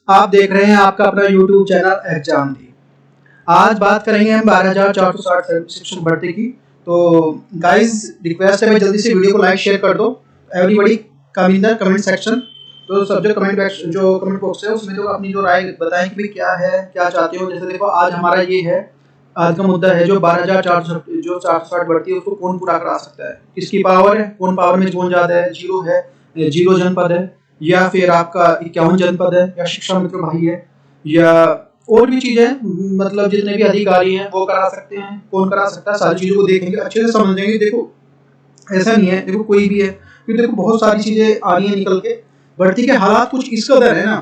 आप देख रहे हैं आपका अपना YouTube चैनल एग्जाम दी। आज बात करेंगे हम 12,460 शिक्षक भर्ती की। तो गाइस रिक्वेस्ट है, जल्दी से वीडियो को लाइक शेयर कर दो। Everybody come in the comment section. तो सब जो कमेंट बॉक्स है उसमें तो अपनी जो राय बताएं कि भाई क्या है, क्या चाहते हो। जैसे देखो आज हमारा ये है, आज का मुद्दा है जो 12,460 भर्ती है उसको कौन पूरा करा सकता है, किसकी पावर है, कौन पावर में कौन ज्यादा है, जीरो जनपद है या फिर आपका 51 जनपद है या शिक्षा मित्र भाई है या और भी चीजें, मतलब जितने भी अधिकारी हैं वो करा सकते हैं, कौन करा सकता है। सारी चीजों को देखेंगे, अच्छे से समझेंगे। देखो ऐसा नहीं है, देखो कोई भी है, क्योंकि देखो बहुत सारी चीजें आ रही है निकल के। भर्ती के हालात कुछ इस कदर है ना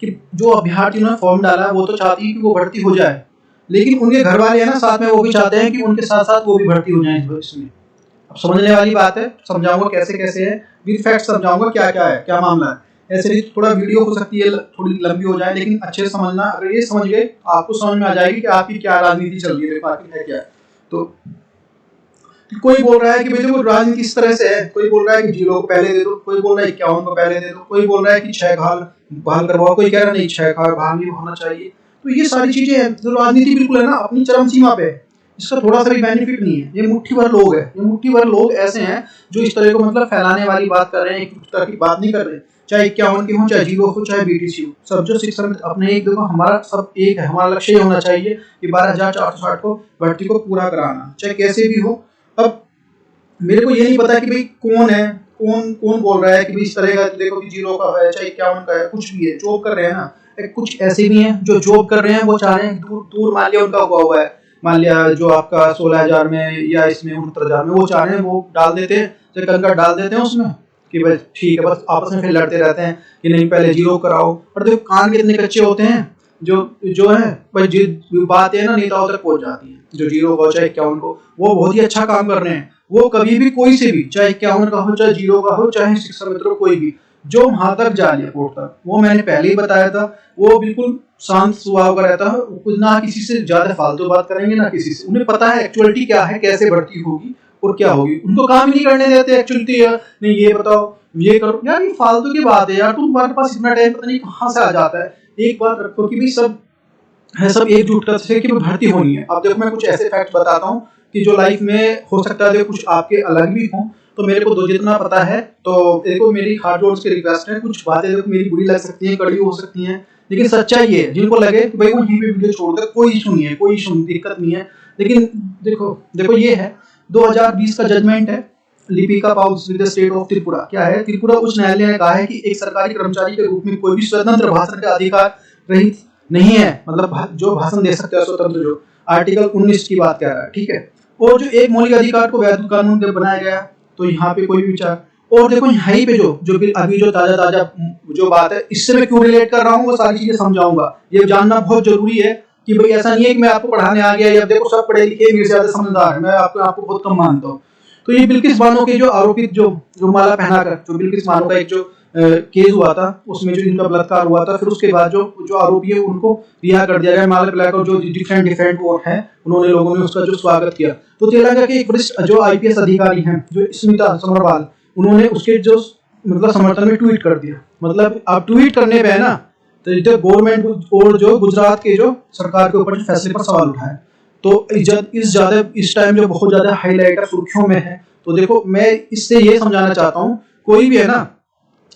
कि जो अभ्यर्थियों ने फॉर्म डाला है वो तो चाहती है कि वो भर्ती हो जाए, लेकिन उनके घर वाले है ना साथ में वो भी चाहते हैं कि उनके साथ साथ वो भी भर्ती हो जाए इसमें। अब समझने वाली बात है, समझाऊंगा कैसे कैसे है, विद फैक्ट समझाऊंगा क्या क्या है, क्या मामला है। ऐसे नहीं थोड़ा वीडियो हो सकती है थोड़ी लंबी हो जाए, लेकिन अच्छे से समझना। अगर ये समझ गए आपको समझ में आ जाएगी कि आपकी क्या राजनीति चल रही है, आखिर है क्या। तो कोई बोल रहा है कि भाई देखो राजनीति इस तरह से है, कोई बोल रहा है कि 0 को पहले दे दो, कोई बोल रहा है 51 को पहले दे दो, कोई बोल रहा है कि 6 घाल बहाल करवाओ, कोई कह रहा है नहीं 6 घाल बहाल नहीं होना चाहिए। तो ये सारी चीजें हैं, तो राजनीति बिल्कुल है ना अपनी चरम सीमा पे है, इसका थोड़ा सा भी बेनिफिट नहीं है। ये मुट्ठी भर लोग हैं, ये मुट्ठी भर लोग ऐसे हैं जो इस तरह को मतलब फैलाने वाली बात कर रहे हैं, एक तरह की बात नहीं कर रहे। चाहे 51 की हो, चाहे 0 हो, चाहे BTC हो, सब जो शिक्षा अपने एक देखो हमारा सब एक है। हमारा लक्ष्य ये होना चाहिए कि 12,460 को भर्ती को पूरा कराना, चाहे कैसे भी हो। अब मेरे को ये नहीं पता कि भाई कौन है, कौन बोल रहा है कि भाई इस तरह का देखो कि 0 का है, चाहे 51 का है, कुछ भी है, जॉब कर रहे हैं ना। कुछ ऐसे भी हैं जो जॉब कर रहे हैं, वो चाह रहे हैं दूर दूर मान लिया उनका हुआ है, मान लिया जो आपका 16,000 में या इसमें 69,000 में, वो चाह रहे हैं वो डाल देते हैं, जो कंकड़ डाल देते हैं उसमें कि बस ठीक है, बस आपस में फिर लड़ते रहते हैं कि नहीं पहले 0 कराओ। और देखो कान कितने कच्चे होते हैं जो है भाई, जो बात है ना नेताओं तक पहुंच जाती है। जो 0 को चाहे 51 को, वो बहुत ही अच्छा काम कर रहे हैं। वो कभी भी कोई से भी, चाहे 51 का हो, चाहे 0 का हो, चाहे शिक्षा मित्र कोई भी, जो वहां तक जा लिया कोर्ट तक, वो मैंने पहले ही बताया था, वो बिल्कुल शांत स्वभाव का रहता है। कुछ ना किसी से ज्यादा फालतू बात करेंगे ना किसी से, उन्हें पता है एक्चुअलिटी क्या है, कैसे भर्ती होगी और क्या होगी। उनको काम ही नहीं करने देते एक्चुअलिटी है, नहीं ये बताओ ये करो यार, ये फालतू की बात है यार। तुम्हारे पास इतना टाइम पता नहीं कहाँ से आ जाता है। एक बात रखो कि भी सब है, सब एकजुट कर सके कि भर्ती होनी है। अब देखो मैं कुछ ऐसे फैक्ट बताता हूँ कि जो लाइफ में हो सकता है कुछ आपके अलग भी हों, तो मेरे को जितना पता है, तो देखो मेरी हार्ड जोड़ के रिक्वेस्ट है। कुछ बातें देखो मेरी बुरी लग सकती हैं, कड़वी हो सकती हैं, लेकिन सच्चाई ये है। जिनको लगे कि भाई वो यहीं पे वीडियो छोड़ दे, कोई इशू नहीं है, कोई इशू दिक्कत नहीं है। लेकिन देखो ये है 2020 का जजमेंट है, Lipika Paul with the state of Tripura. क्या है, त्रिपुरा उच्च न्यायालय ने कहा है कि एक सरकारी कर्मचारी के रूप में कोई भी स्वतंत्र भाषण का अधिकार रहित नहीं है, मतलब जो भाषण दे सकते हैं स्वतंत्र, जो आर्टिकल 19 की बात कर रहा है, ठीक है। और जो एक मौलिक अधिकार को वैध कानून के बनाया गया, तो यहाँ पे कोई भी विचार। और देखो यहीं पे जो अभी जो ताजा जो बात है, इससे मैं क्यों रिलेट कर रहा हूँ वो सारी चीजें समझाऊंगा। ये जानना बहुत जरूरी है कि भाई ऐसा नहीं है कि मैं आपको पढ़ाने आ गया या देखो सब पढ़े लिखे मेरे ज्यादा समझदार, मैं आपको बहुत कम मानता हूँ। तो ये बिल्किस बानो के जो आरोपित जो माला पहनाकर, जो बिल्किस बानो का एक जो केस हुआ था, उसमें जो इनका बलात्कार हुआ था, फिर उसके बाद जो आरोपी है उनको रिहा कर दिया गया। माला पहनाकर जो डिफरेंट वो है, उन्होंने लोगों ने उसका जो स्वागत किया। तो तेलंगाना के एक वरिष्ठ जो IPS अधिकारी हैं जो स्मिता समरवाल, उन्होंने उसके जो मतलब समर्थन में ट्वीट कर दिया। मतलब अब ट्वीट करने पे है ना, तो गवर्नमेंट और जो गुजरात के जो सरकार के ऊपर फैसले पर सवाल उठाए। तो इस टाइम जो बहुत ज्यादा हाईलाइटर सुर्खियों में है। तो देखो मैं इससे ये समझाना चाहता हूँ, कोई भी है ना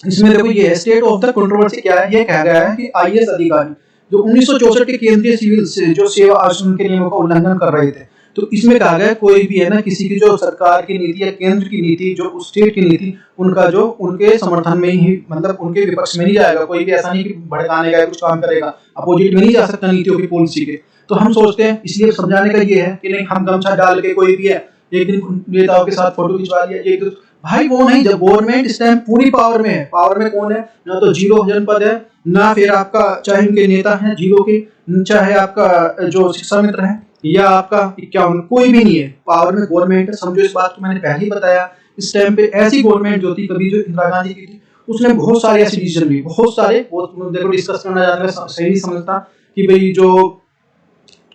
इसमें, देखो ये स्टेट ऑफ द कंट्रोवर्सी क्या है, ये कह गया है कि IAS अधिकारी जो 1964 के केंद्रीय सिविल से जो सेवा आचरण के नियमों का उल्लंघन कर रहे थे, तो इसमें कहा गया कोई भी है ना किसी की जो सरकार की नीति या केंद्र की नीति, जो स्टेट की नीति, उनका जो उनके समर्थन में ही, मतलब उनके विपक्ष में नहीं जाएगा। कोई भी ऐसा नहीं कि भड़काने का कुछ काम करेगा, अपोजिट में नहीं जा सकता नीतियों की, पॉलिसी के। तो हम सोचते हैं, इसलिए समझाने का ये है कि नहीं हम गमछा डाल के कोई भी है एक दिन नेताओं के साथ फोटो खिंचवा लिया, एक दिन भाई वो नहीं। जब गवर्नमेंट इस टाइम पूरी पावर में है, पावर में कौन है, ना तो 0 जनपद है, ना फिर आपका चाहे उनके नेता हैं 0 के, चाहे आपका जो शिक्षा मित्र है या आपका 51, कोई भी नहीं है। पावर में गवर्नमेंट है, समझो इस बात को मैंने पहले ही बताया। इस टाइम पे ऐसी गवर्नमेंट जो थी कभी जो इंदिरा गांधी की थी, उसने बहुत सारे ऐसे डिसीजन लिए, बहुत सारे, देखो डिस्कस करना ज्यादा सही नहीं समझता कि भाई जो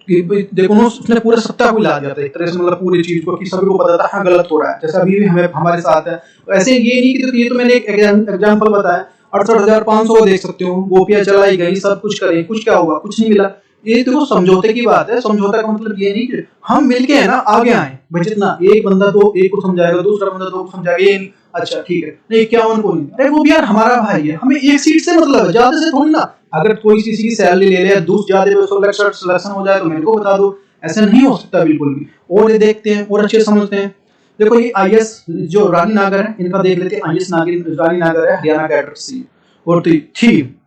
देखो उसने पूरे सत्ता को ला दिया था एक तरह से, मतलब पूरी चीज को, कि सभी को पता था हाँ गलत हो रहा है। जैसा अभी भी हमें हमारे साथ है। तो ऐसे ये नहीं कि ये तो मैंने एक एग्जांपल बताया, 68,500 देख सकते हो, गोपियां चलाई गई, सब कुछ करे, कुछ क्या हुआ, कुछ नहीं मिला। ये देखो समझौते की बात है। समझौता का मतलब ये नहीं कि हम मिलके है ना आगे आए भाई, जितना एक बंदा तो एक को समझाएगा, दूसरा बंदा दो को समझाएगा, ये नहीं अच्छा ठीक है नहीं 51 को नहीं, अरे वो भी यार हमारा भाई है, हमें एक सीट से मतलब है, ज्यादा से थोड़ी ना। अगर कोई किसी की सैलरी ले ले, दूसरे ज्यादा सिलेक्शन हो जाए तो मेरे को बता दो, ऐसा नहीं हो सकता बिल्कुल भी। और ये देखते हैं और अच्छे समझते हैं। देखो ये आईएएस जो रानी नागर है, इनका देख लेते हैं। आईएएस नागिन रानी नागर है, हरियाणा कैडर से और थी।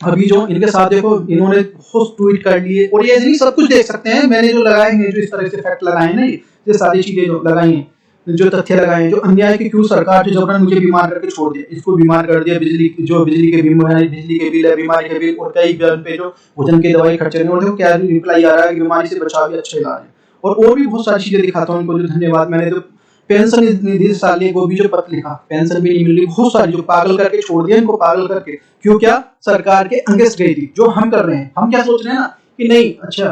अभी जो इनके साथ देखो इन्होंने बहुत ट्वीट कर लिए, और ये नहीं सब कुछ देख सकते हैं मैंने जो लगाए हैं, जो इस तरह से फैक्ट लगाए हैं ना, ये सारी चीजें जो लगाई हैं, जो तथ्य लगाए हैं, जो अन्याय की क्यों सरकार जो जबरन मुझे बीमार करके छोड़ दिया, इसको बीमार कर दिया, बिजली के बिल है, बिजली के बिल है, बीमारी के बिल, और कई बिल पे जो वजन के दवाई खर्चे नहीं। और देखो क्या रिप्लाई आ रहा है कि बीमारी से बचाव भी अच्छा इलाज है। और भी बहुत सारी चीजें दिखाता हूँ इनको, जो धन्यवाद मैंने जो पेंशन निधि साल वो भी जो पत्र लिखा, पेंशन भी नहीं मिल रही, बहुत सारी जो पागल करके छोड़ दिया इनको, पागल करके। क्यों, क्या सरकार के अंगेस्ट गई थी। जो हम कर रहे हैं, हम क्या सोच रहे हैं ना कि नहीं अच्छा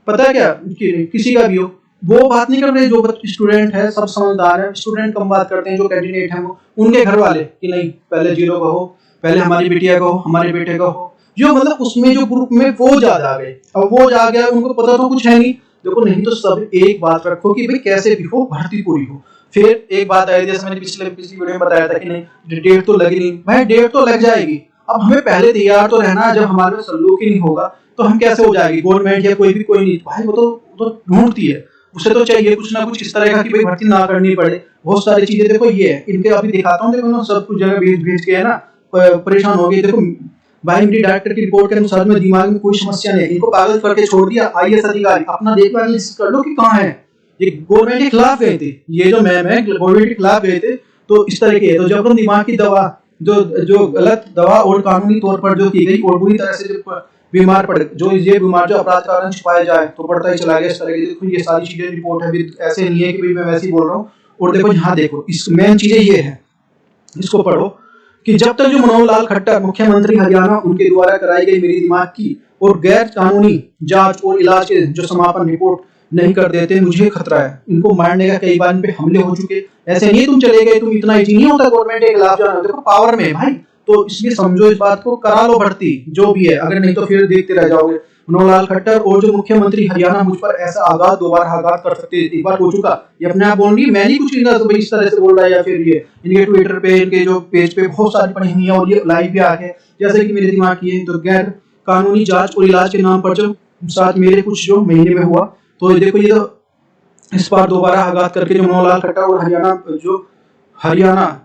पता है क्या कि किसी का भी हो, वो बात नहीं कर रहे। जो स्टूडेंट है सब समझदार है, स्टूडेंट कम बात करते हैं, जो कैंडिडेट है वो उनके घर वाले कि नहीं पहले जीरो का हो, पहले हमारी बिटिया का हो, हमारे बेटे का हो, जो मतलब उसमें जो ग्रुप में वो ज्यादा आ गए। अब वो जा गया, उनको पता तो कुछ है नहीं। देखो नहीं तो सब एक बात रखो कि भाई कैसे भी हो भर्ती पूरी हो। फिर एक बात आई, जैसे मैंने पिछली वीडियो में बताया था कि नहीं डेट तो लगी नहीं, भाई डेट तो लग जाएगी। अब हमें पहले तैयार तो रहना है, जब हमारे में सल्लूक ही नहीं होगा तो हम कैसे हो जाएगी। गवर्नमेंट या कोई नहीं भाई, वो तो ढूंढती है, उसे तो चाहिए कुछ ना कुछ इस तरह का कि भाई भर्ती ना करनी पड़े। बहुत सारी चीजें देखो ये है इनके, अभी दिखाता हूँ। देखो सब कुछ जगह भेज के है ना परेशान हो गई। देखो भाई मेरी डॉक्टर की रिपोर्ट के अनुसार में दिमाग में कोई समस्या नहीं, इनको पागल करके छोड़ दिया। आईएएस अधिकारी अपना देख कर लो कि कहाँ है। ये गवर्नमेंट के खिलाफ गए थे, ये जो मैम है गवर्नमेंट के खिलाफ गए थे। तो इस तरह के तो जबरन दिमाग की दवा, जो गलत दवा और कानूनी तौर पर जो की गई, और बुरी तरह से जो बीमार पड़, जो ये बीमार जो अपराध कारण छुपाया जाए तो बढ़ता ही चला गया इस तरह की। देखो ये सारी चीजें रिपोर्ट है, ऐसे नहीं है कि भाई मैं वैसे ही बोल रहा हूँ। और देखो यहाँ देखो इस मेन चीजें ये है, इसको पढ़ो कि जब तक जो मनोहर लाल खट्टर मुख्यमंत्री हरियाणा उनके द्वारा कराई गई मेरी दिमाग की और गैर कानूनी जांच और इलाज के जो समापन रिपोर्ट नहीं कर देते, मुझे खतरा है। इनको मारने का कई बार इन पे हमले हो चुके। ऐसे नहीं तुम चले गए, तुम इतना इजी नहीं होता गवर्नमेंट के खिलाफ जाना। देखो पावर में भाई, तो इसलिए समझो इस बात को, करा लो भर्ती जो भी है, अगर नहीं तो फिर देखते रह जाओगे। मनोहर लाल खट्टर और जो मुख्यमंत्री हरियाणा मुझ पर ऐसा आघात दोबारा आघात कर सकते, एक बार हो चुका। ये अपने आप बोल रही है, मैं नहीं कुछ इनका तो इस तरह से बोल रहा है, या फिर ये इनके ट्विटर पे, इनके जो पेज पे बहुत सारी पड़ी हुई है, और ये लाइव भी आ गए जैसे कि मेरे दिमाग की है। तो गैर कानूनी जांच और इलाज के नाम पर जो साथ मेरे कुछ जो महीने में हुआ, तो देखो ये तो इस बार दोबारा आघात करके जो मनोहर लाल खट्टर और हरियाणा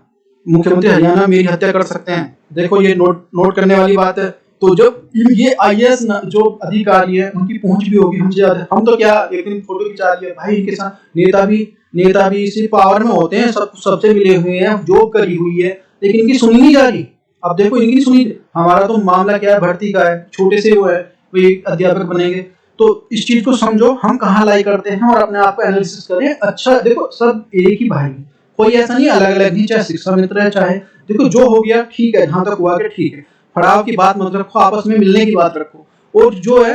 मुख्यमंत्री हरियाणा मेरी हत्या कर सकते हैं। देखो ये नोट करने वाली बात है। तो जब ये आईएएस जो अधिकारी है उनकी पहुंच भी होगी हमसे ज्यादा। हम तो क्या एक दिन फोटो खिंचा लिया भाई, इनके साथ नेता भी सिर्फ पावर में होते हैं, सबसे मिले हुए हैं, जॉब करी हुई है, लेकिन इनकी सुनी नहीं जा रही। अब देखो इनकी सुनी, हमारा तो मामला क्या है, भर्ती का है, छोटे से वो है, कोई अध्यापक बनेंगे। तो इस चीज को समझो हम कहाँ लाई करते हैं, और अपने आप को एनालिसिस करें। अच्छा देखो सब एक ही भाई, कोई ऐसा नहीं अलग अलग नहीं, चाहे शिक्षा मित्र है, चाहे देखो जो हो गया ठीक है, जहां तक हुआ कि ठीक है, पड़ाव की बात मत रखो, आपस में मिलने की बात रखो। और जो है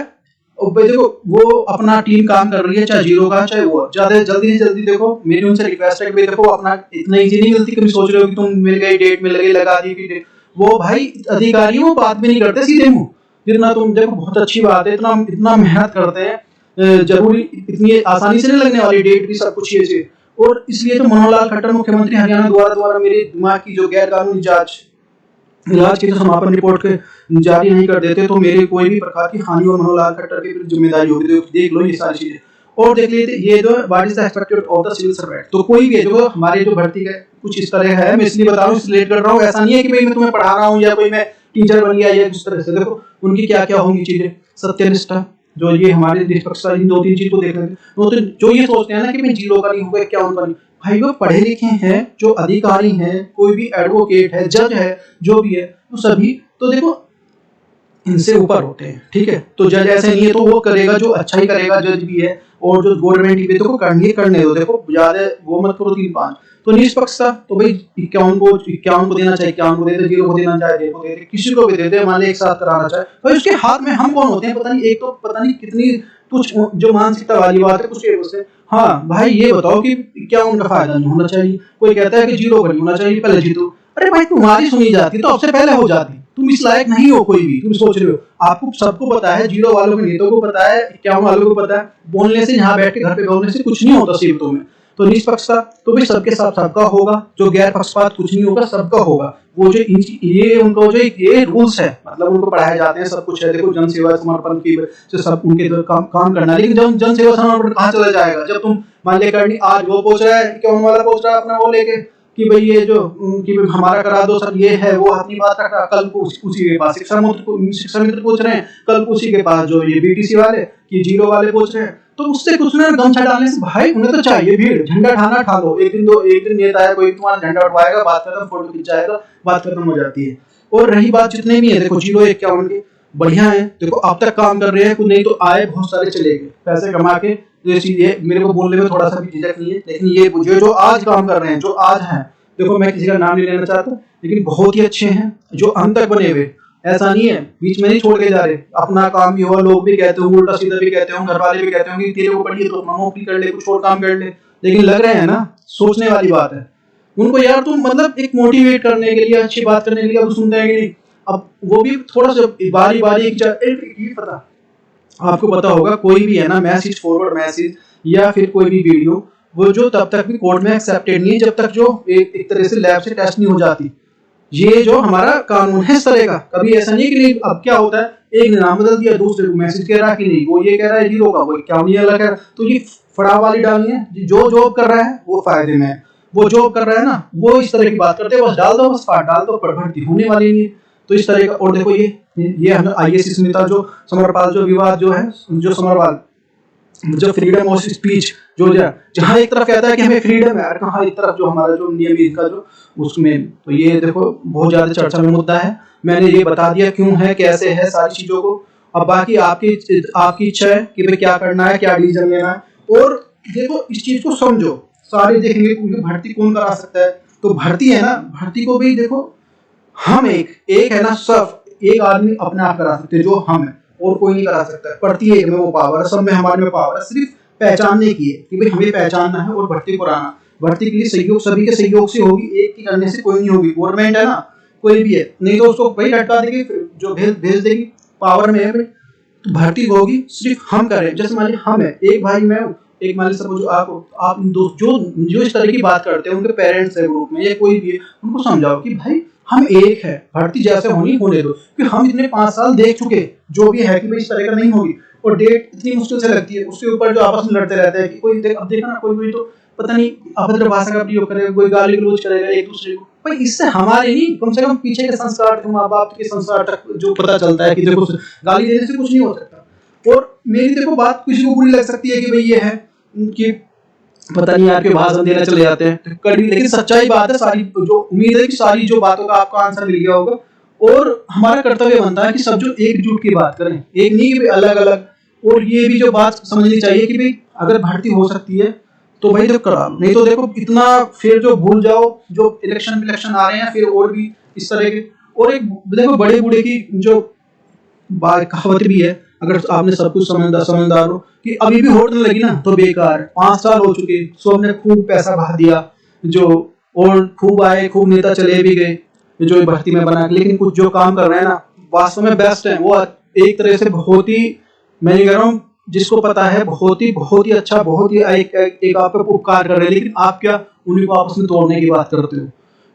देखो वो अपना टीम काम कर रही है, चाहे जीरो का चाहे वो, ज्यादा जल्दी से जल्दी देखो मेरी उनसे रिक्वेस्ट है कि देखो अपना इतना इजी नहीं मिलती, कभी सोच रहे हो कि तुम मिल गई, डेट मिल गई, लगा दी कि वो भाई अधिकारी वो बात भी नहीं करते सीधे मुंह। जितना तुम देखो बहुत अच्छी बात है, इतना मेहनत करते हैं, जरूरी इतनी आसानी से नहीं लगने वाली डेट भी, सब कुछ ये चीज। और इसलिए तो मनोहर लाल खट्टर मुख्यमंत्री हरियाणा द्वारा मेरे दिमाग की जो गैर कानूनी जांच इलाज की जो समापन रिपोर्ट के जारी नहीं कर देते, तो मेरे कोई भी प्रकार की हानि और मनोहर लाल खट्टर की जिम्मेदारी होगी। तो देख लो ये सारी चीजें। और देख लेते ये जो what is the expected of the civil servant. तो कोई भी है जो हमारे जो भर्ती का कुछ इस तरह है, मैं इसलिए बता रहा हूँ, रिलेट कर रहा हूँ। ऐसा नहीं है कि भाई मैं तुम्हें पढ़ा रहा हूँ या कोई मैं टीचर बन गया या किस तरह से। देखो उनकी क्या क्या होंगी चीजें, सत्यनिष्ठा, जो ये हमारे निष्पक्षता, इन दो तीन चीज को देख लेते। तो जो ये सोचते हैं ना कि भाई जीरो का नहीं होगा, क्या उनका नहीं, भाई वो पढ़े लिखे हैं, जो अधिकारी हैं, कोई भी एडवोकेट है, जज है, जो भी है, तो सभी तो देखो इनसे ऊपर होते हैं, ठीक है। तो जज ऐसे नहीं है तो वो करेगा जो अच्छा ही करेगा, जज भी है। और जो गवर्नमेंट की तो करने दो, देखो ज्यादा वो मत करो 3-5। तो निष्पक्षता तो भाई 51 को देना चाहिए, 51 को देते, 0 को देना चाहिए, को देते, किसी को भी देते, मान ली एक साथ कराना चाहे भाई, उसके हाथ में हम कौन होते हैं पता नहीं। एक तो पता नहीं कितनी कुछ जो मानसिकता वाली बात है, कुछ उससे हाँ भाई ये बताओ कि क्या उनका फायदा नहीं होना चाहिए। कोई कहता है कि 0 का नहीं होना चाहिए, पहले जीतो। अरे भाई तुम्हारी सुनी जाती तो सबसे पहले हो जाती, तुम इस लायक नहीं हो कोई भी, तुम सोच रहे हो। आपको सबको पता है, जीरो वालों के नेताओं को पता है, 51 वालों को पता है, बोलने से यहाँ बैठ के घर पे बोलने से कुछ नहीं होता सीटों में। तो निष्पक्षता तो भी सबके साथ सबका होगा, जो गैर पक्षपात कुछ नहीं होगा, सबका होगा। वो जो ये उनको जो ये रूल्स है, मतलब उनको पढ़ाए जाते हैं, सब कुछ है। देखो जन सेवा समर्पण की से सब उनके काम करना है, लेकिन जब जन सेवा समर्पण कहाँ चला जाएगा जब तुम मान ले करनी आज वो पूछ रहा है, क्यों वाला पूछ रहा है अपना वो लेके कि भाई ये जो कि भाई हमारा करा दो सर, ये है वो अपनी बात रख रहा, कल को उसी के पास शिक्षा मित्र पूछ रहे हैं, कल को उसी के पास जो ये बीटीसी वाले कि जीरो वाले पूछ रहे हैं। तो उससे कुछ ना गमछा डालने से भाई उन्हें तो चाहिए भीड़, झंडा ठाना ठा लो, एक दिन नेता है कोई तुम्हारा झंडा उठवाएगा, बात खत्म, फोटो खिंचाएगा, बात खत्म हो जाती है। और रही बात जितने भी है, देखो जीरो 51 के बढ़िया है, देखो अब तक काम कर रहे हैं, कुछ नहीं तो आए बहुत सारे चले गए पैसे कमा के। ये मेरे को बोलने में थोड़ा सा भी झिझक नहीं है, लेकिन ये बुझे जो आज काम कर रहे हैं, जो आज हैं, देखो मैं किसी का नाम नहीं लेना चाहता, लेकिन बहुत ही अच्छे हैं जो अंत तक बने हुए, ऐसा नहीं है बीच में नहीं छोड़ के जा रहे। अपना काम युवा लोग भी कहते होंगे, उल्टा सीधा भी कहते होंगे, घर वाले भी कहते होंगे तेरे को पढ़िए तो अपना नौकरी कर ले, कुछ और काम कर ले, लेकिन लग रहे हैं ना, सोचने वाली बात है उनको यार। तुम मतलब एक मोटिवेट करने के लिए, अच्छी बात करने के लिए अब सुनते हैं कि नहीं, अब वो भी थोड़ा सा बारी बारी पता आपको पता होगा, कोई भी है ना मैसेज, फॉरवर्ड मैसेज या फिर कोई भी वीडियो, वो जो तब तक भी कोर्ट में एक्सेप्टेड नहीं है जब तक जो एक तरह से लैब से टेस्ट नहीं हो जाती। ये जो हमारा कानून है इस तरह का, कभी ऐसा नहीं कि नहीं। अब क्या होता है, एक ने नाम बदल दिया, दूसरे को मैसेज कह रहा है कि नहीं वो ये कह रहा है जीरो का, वो क्या नहीं अलग है। तो ये फड़ा वाली डालनी है, जो जॉब कर रहा है वो फायदे में है, वो जॉब कर रहा है ना वो इस तरह की बात करते हैं, बस डाल दो, बस डाल दो, पर भर्ती होने वाली नहीं है। तो इस तरह का। और देखो ये हमें आईएएस स्मिता जो समरपाल जो विवाद जो है, जो समरपाल जो फ्रीडम ऑफ स्पीच जो जहाँ एक तरफ कहता है कि हमें फ्रीडम है, कहाँ एक तरफ जो हमारा जो नियमित का जो उसमें, तो ये देखो बहुत ज्यादा चर्चा में मुद्दा है। मैंने ये बता दिया क्यों है, कैसे है, सारी चीजों को। अब बाकी आपकी इच्छा है कि भाई क्या करना है, क्या डिसीजन लेना है। और देखो इस चीज को समझो, सारे देखेंगे भर्ती कौन करा सकता है, तो भर्ती है ना, भर्ती को भी देखो हम एक है ना, सब एक आदमी अपने आप करा सकते हैं जो हम है, और कोई नहीं करा सकता है। पढ़ती है में वो पावर है, सब में हमारे में पावर है, सिर्फ पहचानने की है कि भाई हमें पहचानना है और भर्ती कराना। भर्ती के लिए सहयोग सभी के सहयोग से होगी, एक की करने से कोई नहीं होगी। गवर्नमेंट है ना, कोई भी है, नहीं तो उसको वही लटका देगी, जो भेज देगी, पावर में है भाई। तो भर्ती होगी सिर्फ हम करें, जैसे मान लीजिए हम है, एक भाई मैं हूँ, एक मान लीजिए सपोज आप जो इस तरह की बात करते हैं, उनके पेरेंट्स है ग्रुप में या कोई भी है, उनको समझाओ कि भाई हम एक है, भर्ती जैसे होनी होने दो, क्योंकि हम इतने 5 साल देख चुके जो भी है कि भाई इस तरह का नहीं होगी। और डेट इतनी मुश्किल से लगती है, उसके ऊपर जो आपस में लड़ते रहते हैं कि कोई अब देखा ना, कोई तो पता नहीं अभद्र भाषा का प्रयोग करेगा, कोई गाली गलौज करेगा एक दूसरे को। भाई इससे हमारे नहीं, कम से कम पीछे के संस्कार, माँ बाप के संस्कार तक जो पता चलता है कि देखो गाली देने से कुछ नहीं हो सकता। और मेरी देखो बात किसी को बुरी लग सकती है कि भाई ये है कि पता नहीं यार के भाषण देने चले जाते हैं कड़ी, लेकिन सच्चाई बात है सारी। जो उम्मीद है कि सारी जो बातों का आपको आंसर मिल गया होगा। और हमारा कर्तव्य बनता है कि सब जो एकजुट की बात करें, एक नहीं कि अलग अलग। और ये भी जो बात समझनी चाहिए कि भाई अगर भर्ती हो सकती है तो भाई तो करा, नहीं तो देखो इतना फिर जो भूल जाओ, जो इलेक्शन आ रहे हैं फिर और भी इस तरह के। और एक देखो बड़े बूढ़े की जो कहावत भी है, अगर आपने सब कुछ समझदार हो कि अभी भी होड़ लगी ना तो बेकार। 5 साल हो चुके, सो हमने खूब पैसा बहा दिया, जो और खूब आए, खूब नेता चले भी गए जो भर्ती में बना, लेकिन कुछ जो काम कर रहे हैं ना वास्तव में बेस्ट है, वो एक तरह से बहुत ही, मैं कह रहा हूँ जिसको पता है बहुत ही अच्छा, बहुत ही एक आप पे उपकार कर रहे हैं, लेकिन आप क्या उन्हीं को आपस में तोड़ने की बात करते हो।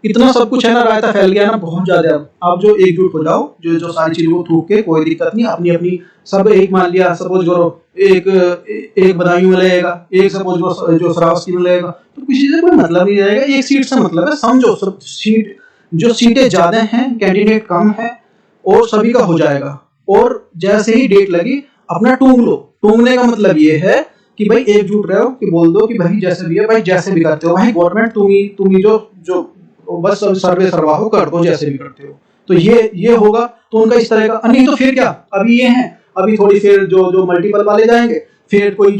इतना सब कुछ है ना, रायता फैल गया ना बहुत ज्यादा। आप जो एकजुट हो जाओ, जो सारी चीजों को थूक के, कोई दिक्कत नहीं, अपनी अपनी सब एक मान लिया, सपोज करो एक बदायूं में लगेगा, एक सपोज जो श्रावस्ती में लगेगा, तो किसी से कोई मतलब नहीं रहेगा, एक सीट से मतलब है। समझो सब सीट, जो सीटें ज्यादा हैं, कैंडिडेट कम है, और सभी का हो जाएगा। और जैसे ही डेट लगी अपना टूंग लो। टूंगने का मतलब ये है कि भाई एकजुट रहो, कि बोल दो कि भाई जैसे भी है, भाई जैसे भी करते हो भाई गवर्नमेंट तुम ही जो बस सर्वे सरवाहो कर दो जैसे भी करते हो। तो ये होगा तो उनका इस तरह का। नहीं तो फिर क्या, अभी ये है, अभी थोड़ी फिर जो मल्टीपल वाले जाएंगे, फिर कोई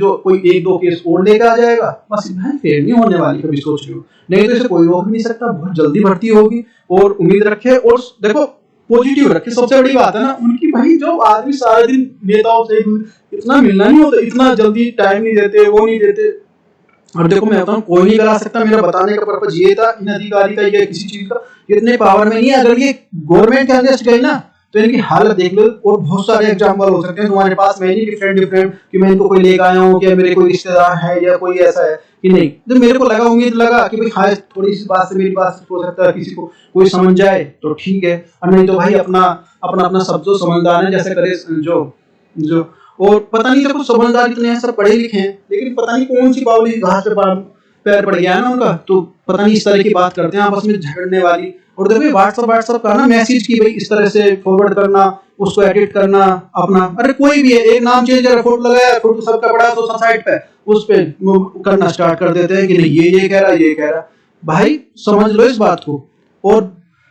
1-2 केस और लेकर आ जाएगा, बस भाई फिर नहीं होने वाली, कभी सोच रही हो। नहीं तो इसे कोई रोक नहीं सकता, बहुत जल्दी भर्ती होगी। और उम्मीद रखे और देखो पॉजिटिव रखे, सबसे बड़ी बात है ना उनकी। भाई जो आदमी सारा दिन नेताओं से इतना मिलना नहीं होता, इतना जल्दी टाइम नहीं देते, वो नहीं देते, और देखो मैं बताऊं, कोई नहीं करा सकता। मेरा बताने का पर्पज ये था इन अधिकारी का या किसी चीज का, इतने पावर में नहीं है। अगर ये गवर्नमेंट के अगेंस्ट गई ना तो इनकी हालत देख लो। और बहुत सारे एग्जाम्पल हो सकते हैं तुम्हारे पास, मैं नहीं डिफरेंट डिफरेंट कि मैं इनको कोई लेकर आया हूँ, कि मेरे कोई रिश्तेदार है या कोई ऐसा है कि नहीं। तो मेरे को लगा, उम्मीद लगा कि भाई हाँ थोड़ी सी बात से मेरी बात हो सकता है किसी को कोई समझ जाए तो ठीक है, और नहीं तो भाई अपना अपना अपना सब जो समझदार है जैसे करे जो जो। और पता नहीं देखो समझदार इतने हैं, सब पढ़े लिखे हैं, लेकिन पता नहीं कौन सी बावली घास पे पैर पड़ गया है ना उनका, तो पता नहीं इस तरह की बात करते हैं आपस में झगड़ने वाली। और देखो व्हाट्सएप का ना मैसेज की भाई इस तरह से फॉरवर्ड करना, उसको एडिट करना अपना, अरे कोई भी है एक नाम चेंज कर, फोटो लगाया, फोटो सबका बड़ा सोशल साइट पे उस पे करना स्टार्ट कर देते हैं कि नहीं ये कह रहा ये कह रहा। भाई समझ लो इस बात को। और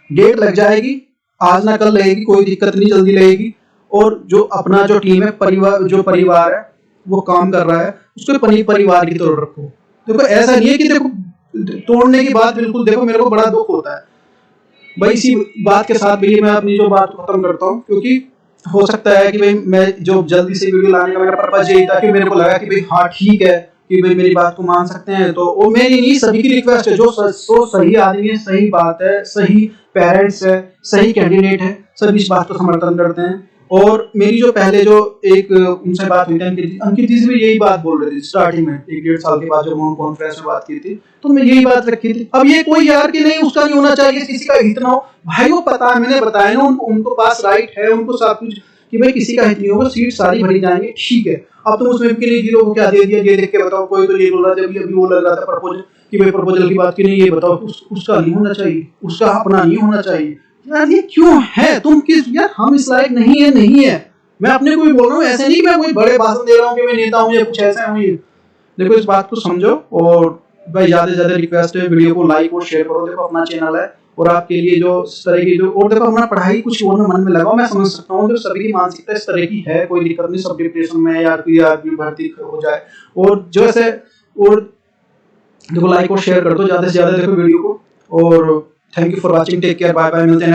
डेट लग जाएगी, आज ना कल लगेगी, कोई दिक्कत नहीं, जल्दी लगेगी। और जो अपना जो टीम है, परिवार है वो काम कर रहा है, उसको परिवार की तरह रखो। देखो ऐसा नहीं है कि देखो तोड़ने की बात, बिल्कुल देखो मेरे को बड़ा दुख होता है भाई। इसी बात के साथ भी मैं अपनी जो बात खत्म करता हूँ, क्योंकि हो सकता है कि भाई मैं जो जल्दी से वीडियो लाने का मेरा पर्पज यही था कि मेरे को लगा कि भाई हाँ ठीक है कि भाई मेरी बात को मान सकते हैं। तो वो मेरी नहीं, सभी की रिक्वेस्ट है, जो सही आदमी है, सही बात है, सही पेरेंट्स है, सही कैंडिडेट है, सभी इस बात को समर्थन करते हैं। और मेरी जो पहले जो एक उनसे बात हुई थी, अंकित जी से भी यही बात बोल रहे थे स्टार्टिंग में, 1-1.5 साल के बाद जब हम कॉन्फ्रेंस में बात की थी तो मैं यही बात रखी थी। अब ये कोई यार कि नहीं उसका नहीं होना चाहिए, किसी का हित ना हो, भाई वो पता है, मैंने बताया ना उनको पास राइट है, उनको सब कुछ कि भाई किसी का हित नहीं होगा, सीट सारी भरी जाएंगे, ठीक है। अब तुम उसमें के लिए जीरो को क्या दे दिया ये देख के बताओ। कोई तो ये बोल रहा था, जब अभी वो लग रहा था प्रपोजल कि भाई प्रपोजल की बात की नहीं, ये बताओ उसका नहीं होना चाहिए, उसका अपना नहीं होना चाहिए। यार ये क्यों है, तुम किस यार, हम इस लायक नहीं है। मैं अपने को भी बोल रहा हूँ, ऐसे नहीं मैं कोई बड़े भाषण दे रहा हूँ कि मैं नेता हूँ या कुछ ऐसा हूँ। ये देखो इस बात को समझो। और भाई ज्यादा से ज्यादा रिक्वेस्ट है, वीडियो को लाइक और शेयर करो। देखो अपना चैनल है और आपके लिए जो इस तरह की जो, और देखो अपना पढ़ाई कुछ और मन में लगाओ। मैं समझ सकता हूँ जो सभी की मानसिकता इस तरह की है, कोई दिक्कत नहीं, सब डिप्रेशन में या कोई आदमी भर्ती हो जाए। और जो ऐसे और देखो लाइक और शेयर कर दो ज्यादा से ज्यादा देखो वीडियो को। और thank you for watching, take care, bye bye, मिलते हैं।